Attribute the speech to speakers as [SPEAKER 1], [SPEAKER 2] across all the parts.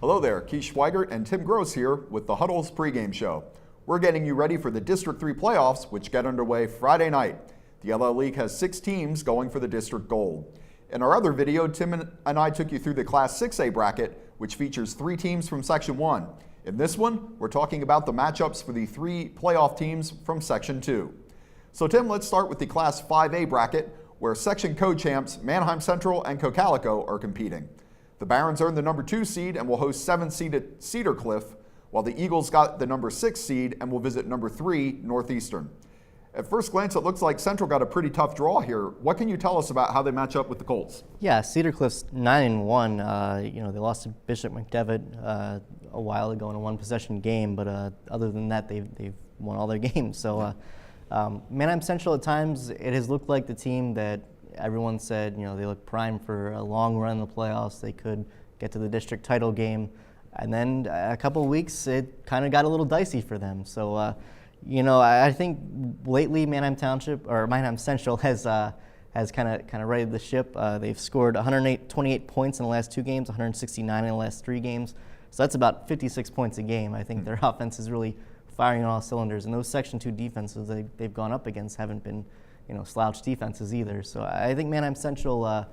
[SPEAKER 1] Hello there, Keith Schweigert and Tim Gross here with the Huddle's pregame show. We're getting you ready for the District 3 playoffs, which get underway Friday night. The LL League has 6 teams going for the District Gold. In our other video, Tim and I took you through the Class 6A bracket, which features 3 teams from Section 1. In this one, we're talking about the matchups for the 3 playoff teams from Section 2. So Tim, let's start with the Class 5A bracket, where Section co-champs Manheim Central and Cocolico are competing. The Barons earned the number 2 seed and will host 7-seeded Cedar, while the Eagles got the number 6 seed and will visit number 3 Northeastern. At first glance, it looks like Central got a pretty tough draw here. What can you tell us about how they match up with the Colts?
[SPEAKER 2] Yeah, Cedar Cliff's 9-1. They lost to Bishop McDevitt a while ago in a 1-possession game, but other than that, they've won all their games. So Manheim Central, at times, it has looked like the team that everyone said, they look primed for a long run in the playoffs. They could get to the district title game. And then a couple of weeks, it kind of got a little dicey for them. So, I think lately Manheim Central has kind of righted the ship. They've scored 128 points in the last 2 games, 169 in the last 3 games. So that's about 56 points a game. I think their offense is really firing on all cylinders. And those Section 2 defenses they've gone up against haven't been slouch defenses either. So I think Manheim Central,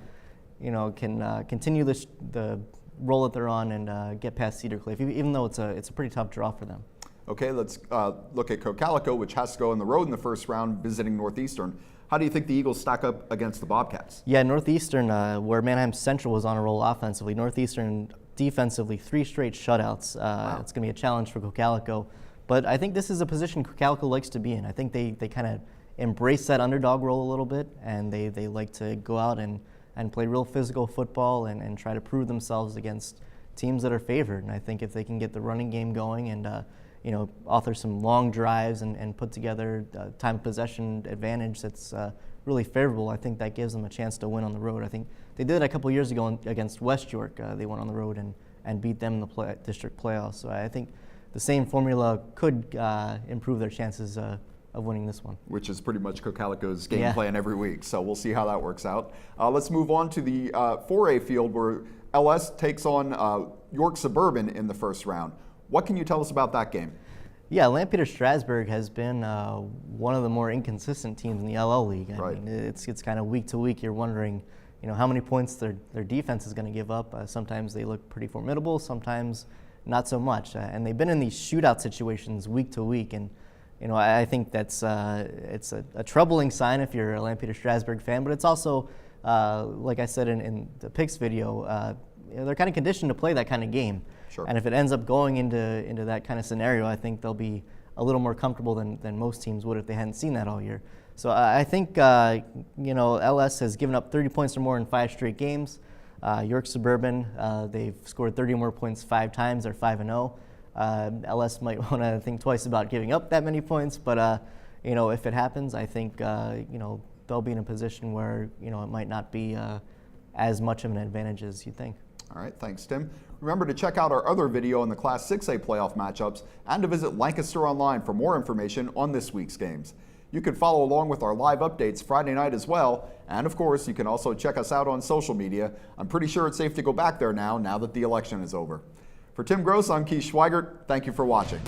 [SPEAKER 2] can continue the role that they're on and get past Cedar Cliff, even though it's a pretty tough draw for them.
[SPEAKER 1] Okay, let's look at Cocolico, which has to go on the road in the first round, visiting Northeastern. How do you think the Eagles stack up against the Bobcats?
[SPEAKER 2] Yeah, Northeastern, where Manheim Central was on a roll offensively, Northeastern defensively, 3 straight shutouts. Wow. It's going to be a challenge for Cocolico. But I think this is a position Cocolico likes to be in. I think they kind of embrace that underdog role a little bit, and they like to go out and play real physical football and try to prove themselves against teams that are favored. And I think if they can get the running game going and author some long drives and put together a time of possession advantage that's really favorable, I think that gives them a chance to win on the road. I think they did it a couple years ago against West York. They went on the road and beat them in the district playoffs. So I think the same formula could improve their chances of winning this one.
[SPEAKER 1] Which is pretty much Cocolico's game plan every week, so we'll see how that works out. Let's move on to the 4A field, where LS takes on York Suburban in the first round. What can you tell us about that game?
[SPEAKER 2] Yeah, Lampeter-Strasburg has been one of the more inconsistent teams in the LL League. I mean, it's kind of week to week. You're wondering, how many points their defense is going to give up. Sometimes they look pretty formidable, sometimes not so much. And they've been in these shootout situations week to week, and I think that's it's a troubling sign if you're a Lampeter-Strasburg fan, but it's also, like I said in the picks video, they're kind of conditioned to play that kind of game.
[SPEAKER 1] Sure.
[SPEAKER 2] And if it ends up going into that kind of scenario, I think they'll be a little more comfortable than most teams would if they hadn't seen that all year. So I think, LS has given up 30 points or more in 5 straight games. York Suburban, they've scored 30 or more points 5 times. They're 5-0. LS might want to think twice about giving up that many points, but if it happens, I think they'll be in a position where it might not be as much of an advantage as you think.
[SPEAKER 1] All right, thanks, Tim. Remember to check out our other video on the Class 6A playoff matchups and to visit Lancaster Online for more information on this week's games. You can follow along with our live updates Friday night as well, and of course, you can also check us out on social media. I'm pretty sure it's safe to go back there now that the election is over. For Tim Gross, I'm Keith Schweigert. Thank you for watching.